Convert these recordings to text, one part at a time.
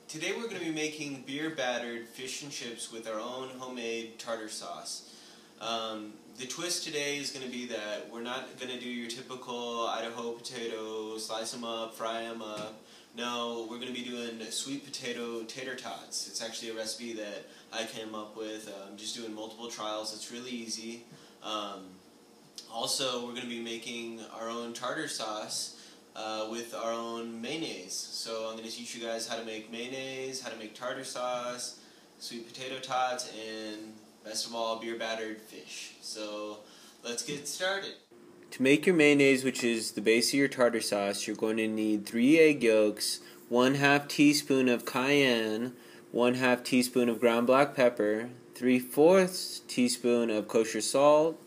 Today we're going to be making beer-battered fish and chips with our own homemade tartar sauce. The twist today is going to be that we're not going to do your typical Idaho potato, slice them up, fry them up. No, we're going to be doing Sweet Potato Tater Tots. It's actually a recipe that I came up with. I'm just doing multiple trials. It's really easy. Also, we're going to be making our own tartar sauce with our own mayonnaise. So I'm going to teach you guys how to make mayonnaise, how to make tartar sauce, sweet potato tots, and best of all, beer-battered fish. So let's get started. To make your mayonnaise, which is the base of your tartar sauce, you're going to need 3 egg yolks, 1/2 teaspoon of cayenne, 1/2 teaspoon of ground black pepper, 3/4 teaspoon of kosher salt,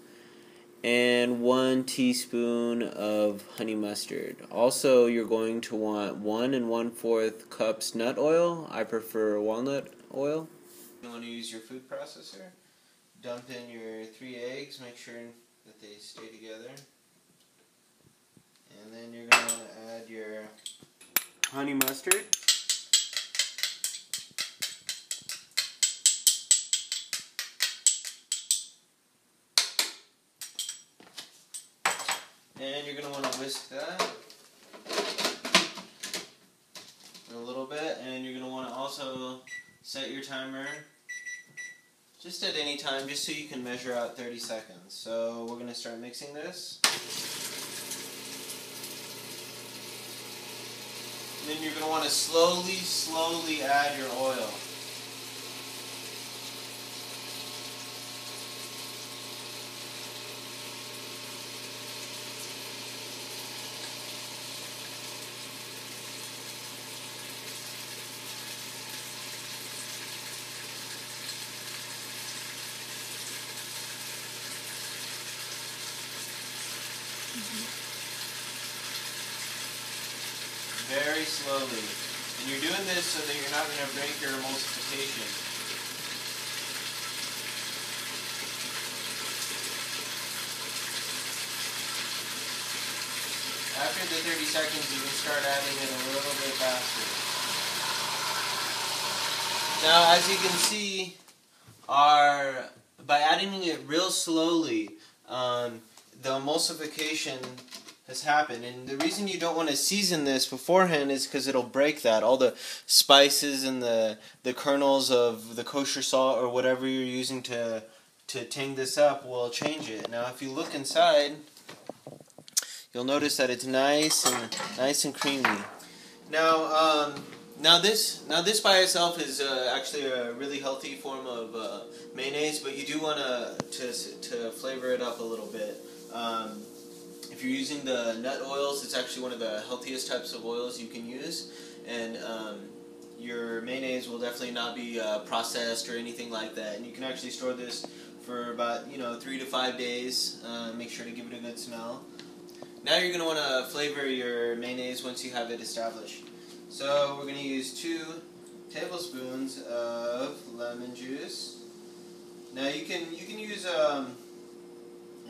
and 1 teaspoon of honey mustard. Also, you're going to want 1 1/4 cups nut oil. I prefer walnut oil. You want to use your food processor. Dump in your 3 eggs. Make sure that they stay together. And then you're going to want to add your honey mustard. And you're going to want to whisk that for a little bit, and you're going to want to also set your timer just at any time, just so you can measure out 30 seconds. So we're going to start mixing this. And then you're going to want to slowly add your oil. Very slowly. And you're doing this so that you're not going to break your emulsification. After the 30 seconds, you can start adding it a little bit faster. Now, as you can see, by adding it real slowly, the emulsification has happened, and the reason you don't want to season this beforehand is because it'll break that. All the spices and the kernels of the kosher salt or whatever you're using to tang this up will change it. Now, if you look inside, you'll notice that it's nice and creamy. Now, this by itself is actually a really healthy form of mayonnaise, but you do want to flavor it up a little bit. If you're using the nut oils, it's actually one of the healthiest types of oils you can use, and your mayonnaise will definitely not be processed or anything like that. And you can actually store this for about 3 to 5 days. Make sure to give it a good smell. Now you're going to want to flavor your mayonnaise once you have it established. So we're going to use 2 tablespoons of lemon juice. Now you can use an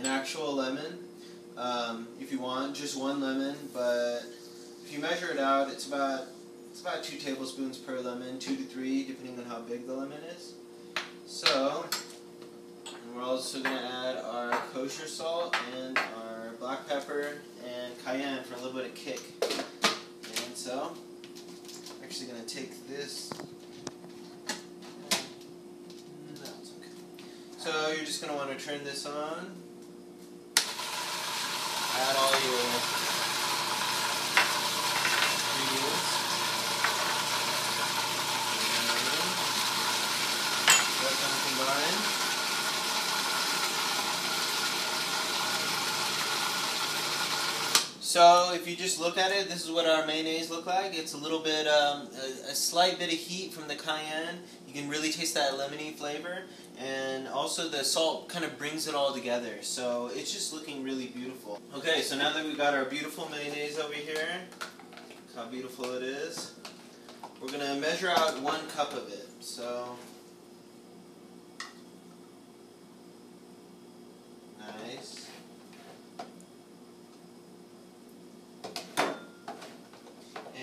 actual lemon. If you want, just 1 lemon, but if you measure it out, it's about 2 tablespoons per lemon, 2 to 3, depending on how big the lemon is. So, and we're also going to add our kosher salt and our black pepper and cayenne for a little bit of kick. And so, I'm actually going to take this. No, it's okay. So you're just going to want to turn this on. Add all your ingredients. Let them combine. So if you just look at it, this is what our mayonnaise look like. It's a little bit, a slight bit of heat from the cayenne. You can really taste that lemony flavor, and also the salt kind of brings it all together. So it's just looking really beautiful. Okay, so now that we've got our beautiful mayonnaise over here, look how beautiful it is. We're going to measure out 1 cup of it. So nice.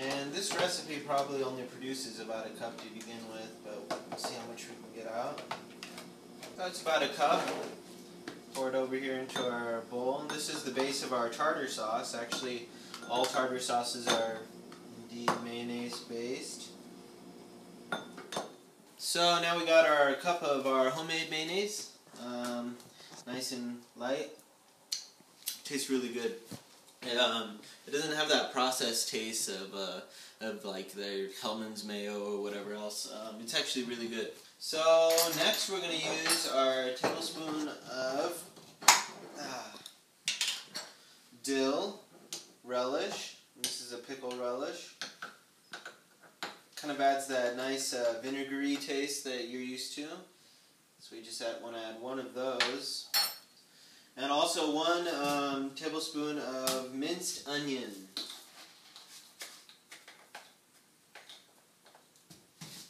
And this recipe recipe probably only produces about a cup to begin with, but we'll see how much we can get out. That's about a cup. Pour it over here into our bowl. And this is the base of our tartar sauce. Actually, all tartar sauces are indeed mayonnaise based. So now we got our cup of our homemade mayonnaise. Nice and light. Tastes really good. It doesn't have that processed taste of like the Hellman's Mayo or whatever else. It's actually really good. So next we're going to use our tablespoon of dill relish. This is a pickle relish. Kind of adds that nice vinegary taste that you're used to. So we just want to add one of those. And also 1 tablespoon of minced onion.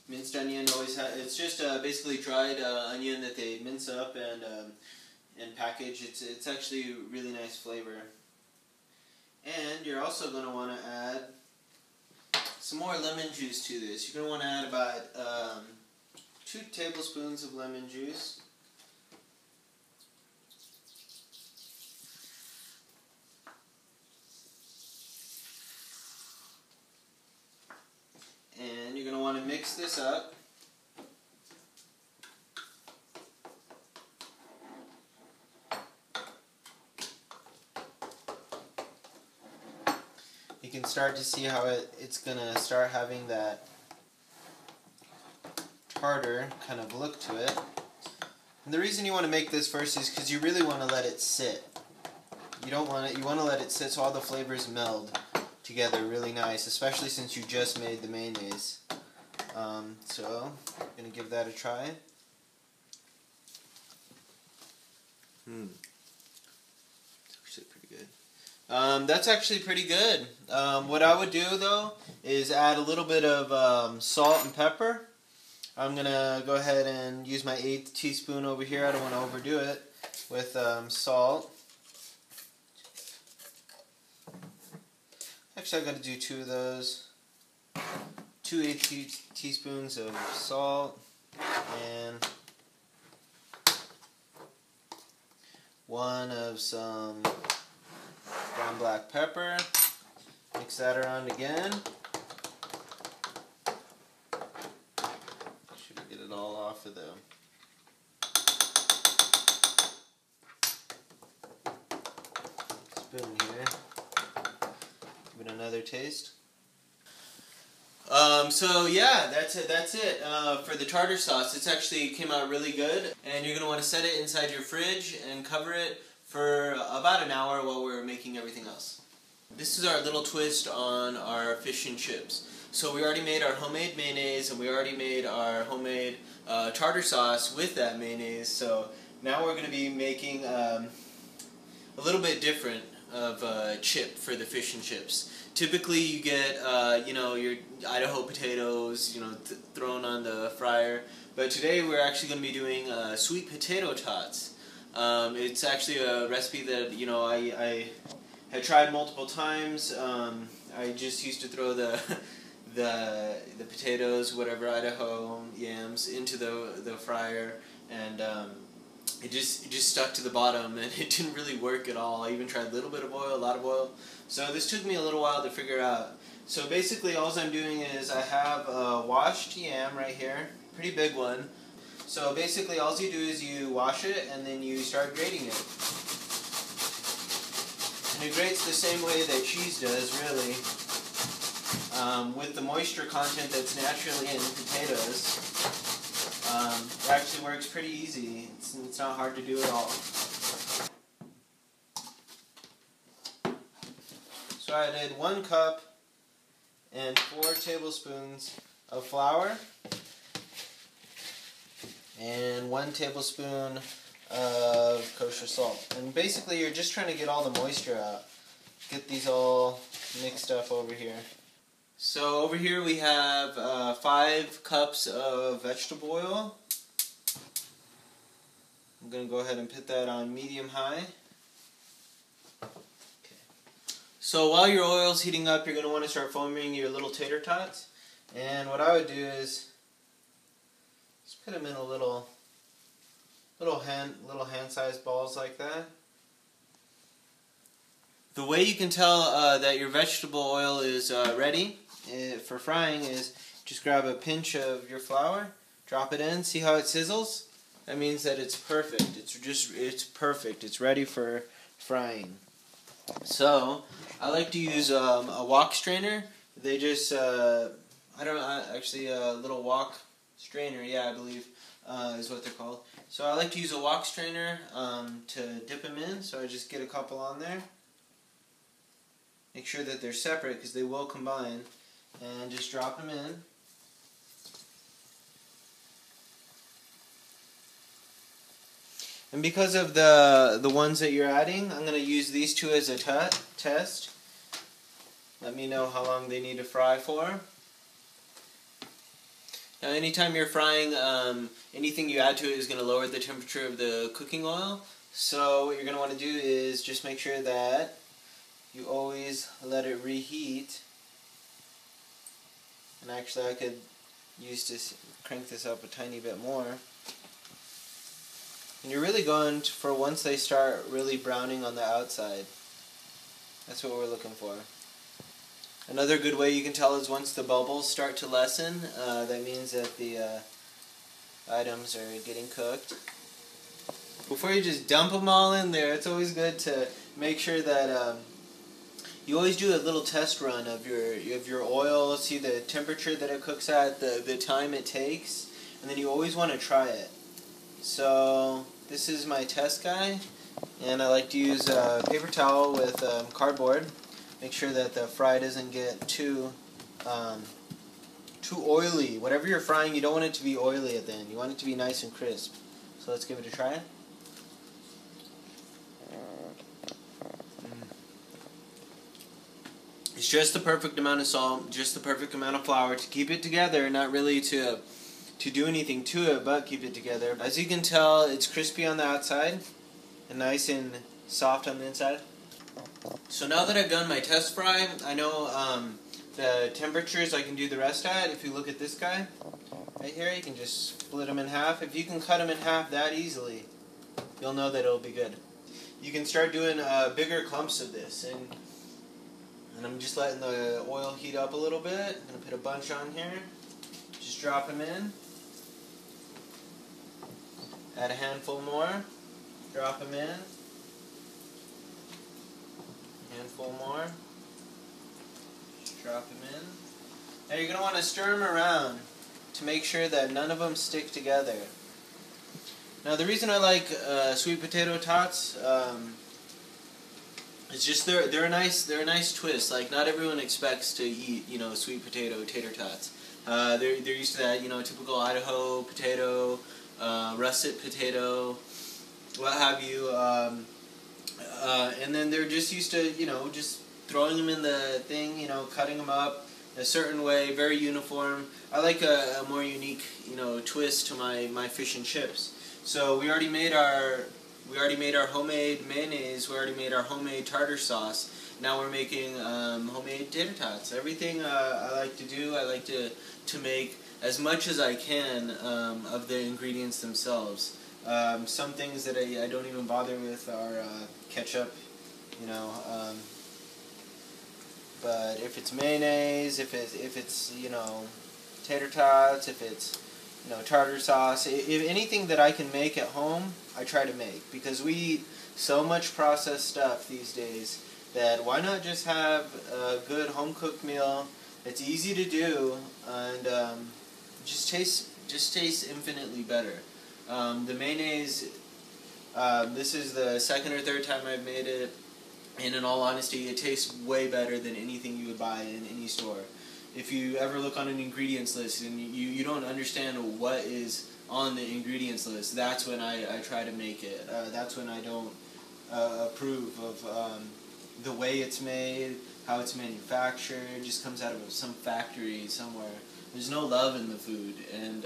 Minced onion always it's just basically dried onion that they mince up and package. It's actually a really nice flavor. And you're also going to want to add some more lemon juice to this. You're going to want to add about 2 tablespoons of lemon juice. And you're going to want to mix this up. You can start to see how it's going to start having that tartar kind of look to it. And the reason you want to make this first is because you really want to let it sit. You want to let it sit so all the flavors meld together really nice, especially since you just made the mayonnaise. So I'm going to give that a try. It's actually pretty good. That's actually pretty good. What I would do though is add a little bit of salt and pepper. I'm going to go ahead and use my 1/8 teaspoon over here. I don't want to overdo it with salt. Actually, I've got to do 2 of those. 2 1/8 teaspoons of salt and 1 of some ground black pepper. Mix that around again. Should get it all off of the spoon here. Give it another taste. So yeah, that's it for the tartar sauce. It's actually came out really good, and you're going to want to set it inside your fridge and cover it for about an hour while we're making everything else. This is our little twist on our fish and chips. So we already made our homemade mayonnaise, and we already made our homemade tartar sauce with that mayonnaise. So now we're going to be making a little bit different of chip for the fish and chips. Typically you get your Idaho potatoes thrown on the fryer, but today we're actually going to be doing Sweet Potato Tots. It's actually a recipe that I had tried multiple times. I just used to throw the potatoes, whatever Idaho yams, into the fryer, and it just stuck to the bottom, and it didn't really work at all. I even tried a little bit of oil, a lot of oil. So this took me a little while to figure out. So basically all I'm doing is I have a washed yam right here, pretty big one. So basically all you do is you wash it and then you start grating it. And it grates the same way that cheese does, really. With the moisture content that's naturally in potatoes. It actually works pretty easy. It's not hard to do at all. So I did 1 cup and 4 tablespoons of flour and 1 tablespoon of kosher salt. And basically you're just trying to get all the moisture out. Get these all mixed up over here. So over here we have 5 cups of vegetable oil. I'm going to go ahead and put that on medium-high. Okay. So while your oil's heating up, you're going to want to start foaming your little tater tots. And what I would do is just put them in a little hand-sized balls like that. The way you can tell that your vegetable oil is ready for frying is just grab a pinch of your flour, drop it in, see how it sizzles? That means that it's perfect. It's perfect. It's ready for frying. So I like to use a wok strainer. They just actually a little wok strainer. Yeah, I believe is what they're called. So I like to use a wok strainer to dip them in. So I just get a couple on there. Make sure that they're separate because they will combine, and just drop them in. And because of the ones that you're adding, I'm going to use these two as a test. Let me know how long they need to fry for. Now anytime you're frying, anything you add to it is going to lower the temperature of the cooking oil. So what you're going to want to do is just make sure that you always let it reheat. And actually I could use this, crank this up a tiny bit more. And you're really going for once they start really browning on the outside. That's what we're looking for. Another good way you can tell is once the bubbles start to lessen, that means that the items are getting cooked. Before you just dump them all in there, it's always good to make sure that you always do a little test run of your oil, see the temperature that it cooks at, the time it takes, and then you always want to try it. So this is my test guy, and I like to use a paper towel with cardboard. Make sure that the fry doesn't get too oily. Whatever you're frying, you don't want it to be oily at the end. You want it to be nice and crisp. So let's give it a try. It's just the perfect amount of salt, just the perfect amount of flour to keep it together, not really to do anything to it, but keep it together. As you can tell, it's crispy on the outside and nice and soft on the inside. So now that I've done my test fry, I know the temperatures I can do the rest at. If you look at this guy right here, you can just split them in half. If you can cut them in half that easily, you'll know that it'll be good. You can start doing bigger clumps of this, and I'm just letting the oil heat up a little bit. I'm going to put a bunch on here. Just drop them in. Add a handful more. Drop them in. Handful more. Just drop them in. Now you're going to want to stir them around to make sure that none of them stick together. Now the reason I like sweet potato tots, it's just they're a nice twist. Like not everyone expects to eat sweet potato tater tots. They're used to that typical Idaho potato, russet potato, what have you. And then they're just used to, just throwing them in the thing, cutting them up a certain way, very uniform. I like a more unique, twist to my fish and chips. So we already made our homemade mayonnaise. We already made our homemade tartar sauce. Now we're making homemade tater tots. Everything I like to do, I like to make as much as I can of the ingredients themselves. Some things that I don't even bother with are ketchup, but if it's mayonnaise, if it's tater tots, if it's tartar sauce, if anything that I can make at home, I try to make, because we eat so much processed stuff these days that why not just have a good home cooked meal that's easy to do and just tastes infinitely better. The mayonnaise, this is the second or third time I've made it, and in all honesty, it tastes way better than anything you would buy in any store. If you ever look on an ingredients list and you don't understand what is on the ingredients list, that's when I try to make it. That's when I don't approve of the way it's made, how it's manufactured. It just comes out of some factory somewhere. There's no love in the food, and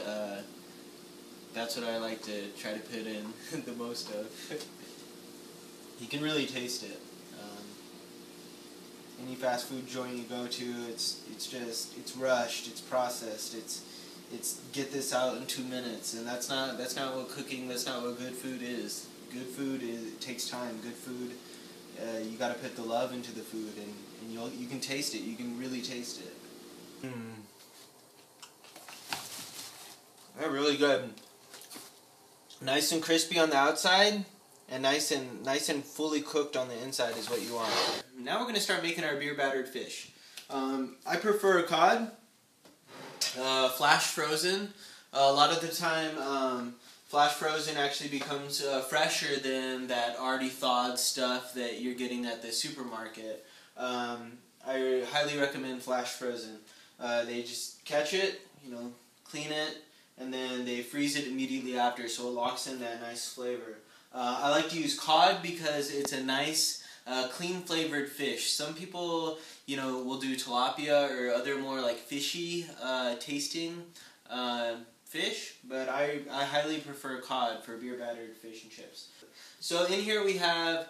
that's what I like to try to put in the most of. You can really taste it. any fast food joint you go to, it's rushed, it's processed, it's get this out in 2 minutes, and that's not what cooking, that's not what good food is. Good food it takes time. Good food, you got to put the love into the food, and you can taste it. You can really taste it. They're really good. Nice and crispy on the outside, and nice and fully cooked on the inside is what you want. Now we're going to start making our beer battered fish. I prefer cod, flash frozen. A lot of the time, flash frozen actually becomes fresher than that already thawed stuff that you're getting at the supermarket. I highly recommend flash frozen. They just catch it, clean it, and then they freeze it immediately after, so it locks in that nice flavor. I like to use cod because it's a nice, clean flavored fish. Some people, will do tilapia or other more like fishy tasting fish, but I highly prefer cod for beer battered fish and chips. So in here we have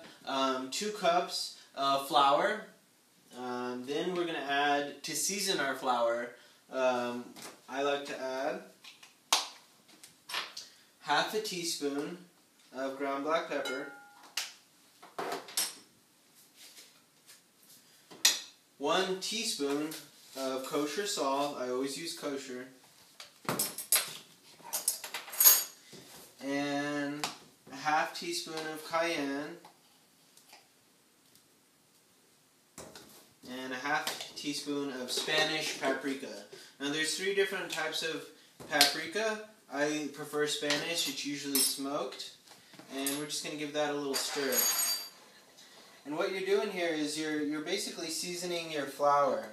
2 cups of flour. Then we're going to add, to season our flour, I like to add half a teaspoon of ground black pepper, 1 teaspoon of kosher salt. I always use kosher, and a half teaspoon of cayenne, and a half teaspoon of Spanish paprika. Now there's 3 different types of paprika. I prefer Spanish, it's usually smoked, and we're just going to give that a little stir. And what you're doing here is you're basically seasoning your flour.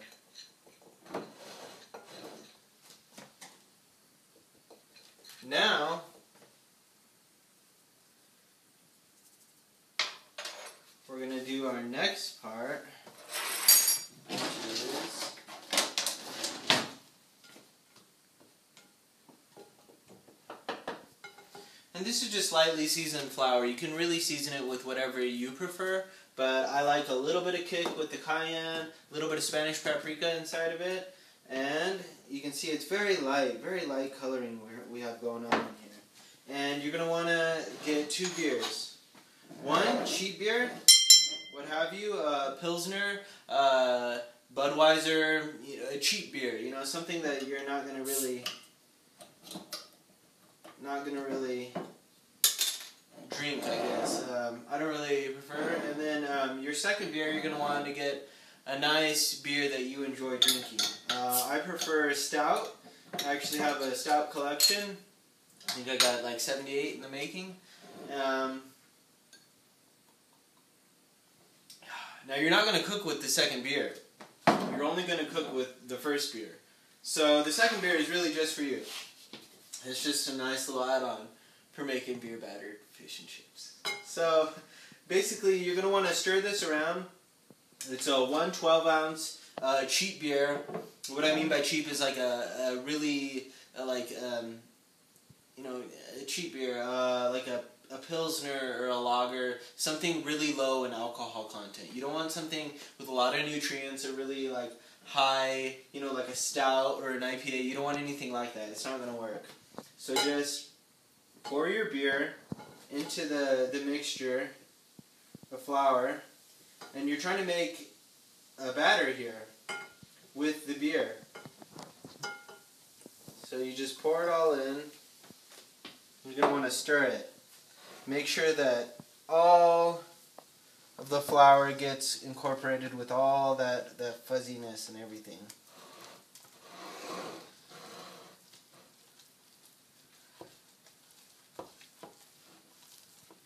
Now, we're going to do our next part, which is and this is just lightly seasoned flour. You can really season it with whatever you prefer, but I like a little bit of kick with the cayenne, a little bit of Spanish paprika inside of it, and you can see it's very light coloring we have going on here. And you're going to want to get 2 beers. 1 cheap beer, what have you, Pilsner, Budweiser, a cheap beer, something that you're not going to really drink, I guess. I don't really prefer it. And then your second beer, you're going to want to get a nice beer that you enjoy drinking. I prefer stout. I actually have a stout collection. I think I got like 78 in the making. Now you're not going to cook with the second beer. You're only going to cook with the first beer. So the second beer is really just for you. It's just a nice little add-on for making beer battered fish and chips. So basically you're going to want to stir this around. It's a 1 12-ounce cheap beer. What I mean by cheap is like a really a cheap beer, like a Pilsner or a lager, something really low in alcohol content. You don't want something with a lot of nutrients or really like high, like a stout or an IPA. You don't want anything like that. It's not going to work. So just pour your beer into the mixture of flour, and you're trying to make a batter here with the beer. So you just pour it all in. You're going to want to stir it. Make sure that all of the flour gets incorporated with all that fuzziness and everything.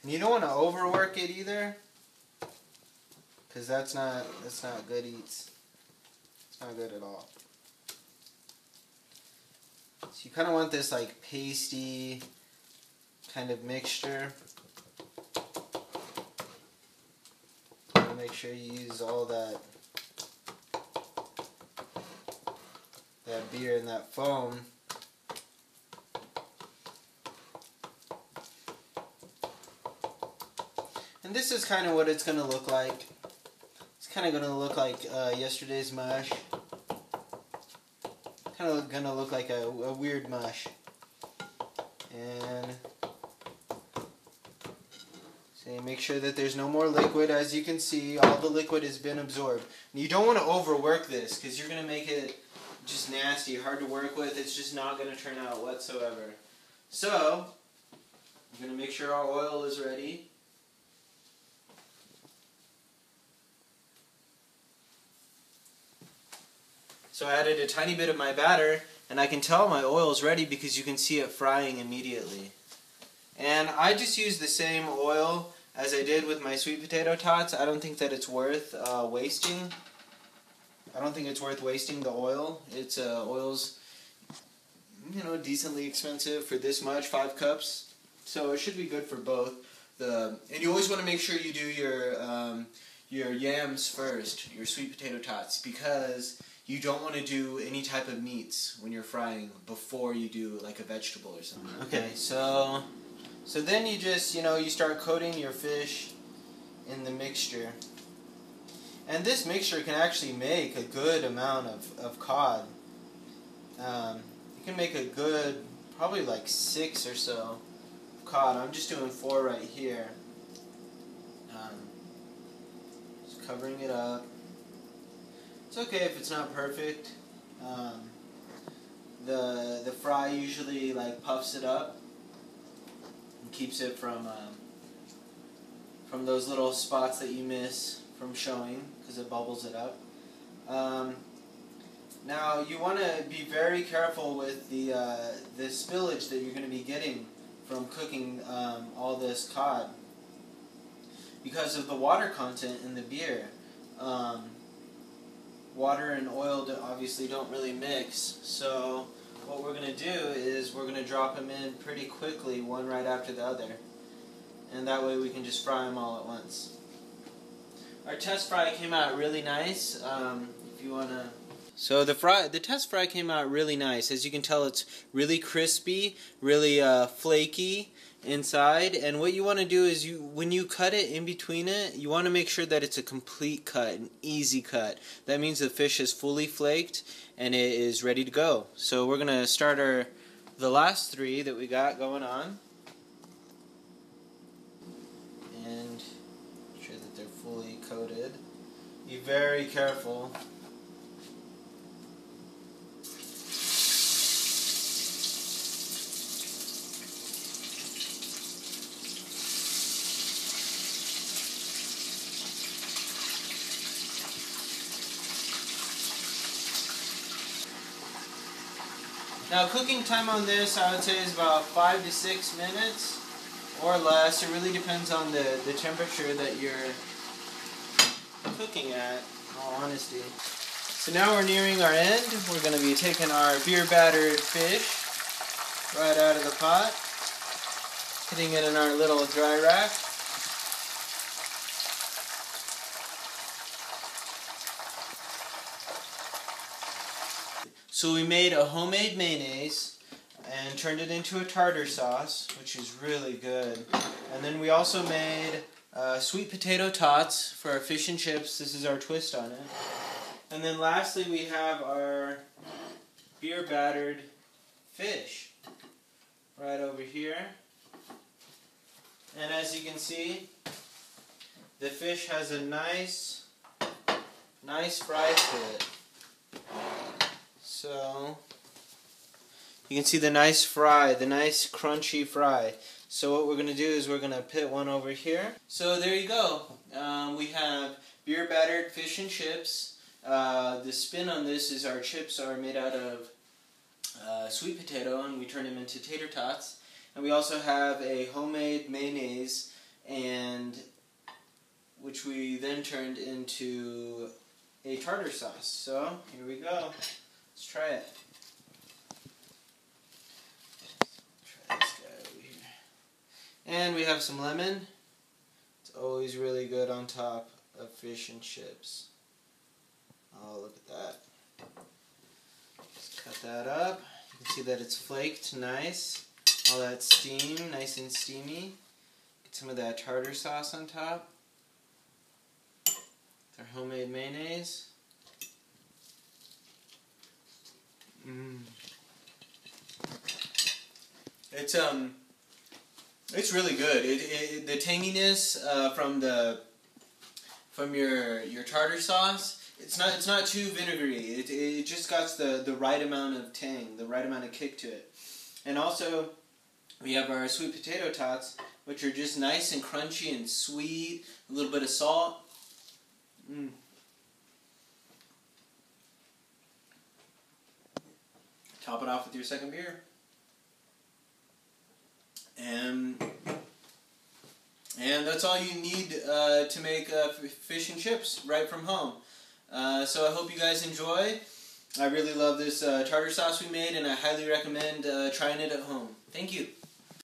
And you don't want to overwork it either, because that's not good eats. It's not good at all. So you kind of want this like pasty kind of mixture. Make sure you use all that beer and that foam. And this is kind of what it's going to look like. It's kind of going to look like yesterday's mush. Kind of going to look like a weird mush. And so make sure that there's no more liquid. As you can see, all the liquid has been absorbed. And you don't want to overwork this because you're going to make it just nasty, hard to work with. It's just not going to turn out whatsoever. So, I'm going to make sure our oil is ready. So I added a tiny bit of my batter, and I can tell my oil is ready because you can see it frying immediately. And I just used the same oil as I did with my sweet potato tots. I don't think that it's worth wasting. I don't think it's worth wasting the oil. It's oil's, you know, decently expensive for this much, 5 cups. So it should be good for both. And you always want to make sure you do your yams first, your sweet potato tots, because you don't want to do any type of meats when you're frying before you do like a vegetable or something. Okay, so then you just, you start coating your fish in the mixture. And this mixture can actually make a good amount of cod. You can make a good, probably like 6 or so cod. I'm just doing 4 right here. Just covering it up. It's okay if it's not perfect. The fry usually like puffs it up and keeps it from those little spots that you miss from showing because it bubbles it up. Now you want to be very careful with the spillage that you're going to be getting from cooking all this cod because of the water content in the beer. Water and oil obviously don't really mix, so what we're going to do is we're going to drop them in pretty quickly, one right after the other, and that way we can just fry them all at once. Our test fry came out really nice. If you want to... So the test fry came out really nice. As you can tell, it's really crispy, really flaky inside. And what you want to do is when you cut it in between it, you want to make sure that it's a complete cut, an easy cut. That means the fish is fully flaked and it is ready to go. So we're going to start the last 3 that we got going on. And make sure that they're fully coated. Be very careful. Now cooking time on this I would say is about 5 to 6 minutes or less. It really depends on the temperature that you're cooking at, in all honesty. So now we're nearing our end. We're going to be taking our beer-battered fish right out of the pot, putting it in our little dry rack. So we made a homemade mayonnaise and turned it into a tartar sauce, which is really good. And then we also made sweet potato tots for our fish and chips. This is our twist on it. And then lastly we have our beer-battered fish right over here. And as you can see, the fish has a nice fry to it. So, you can see the nice fry, the nice crunchy fry. So what we're going to do is we're going to put one over here. So there you go. We have beer-battered fish and chips. The spin on this is our chips are made out of sweet potato and we turn them into tater tots. And we also have a homemade mayonnaise, and which we then turned into a tartar sauce. So here we go. Let's try it. Try this guy over here. And we have some lemon. It's always really good on top of fish and chips. Oh, look at that. Just cut that up. You can see that it's flaked nice. All that steam, nice and steamy. Get some of that tartar sauce on top. Their homemade mayonnaise. It's really good. The tanginess from your tartar sauce. It's not too vinegary. It just got the right amount of tang, the right amount of kick to it. And also, we have our sweet potato tots, which are just nice and crunchy and sweet. A little bit of salt. Top it off with your second beer. And that's all you need to make fish and chips right from home. So I hope you guys enjoy. I really love this tartar sauce we made, and I highly recommend trying it at home. Thank you.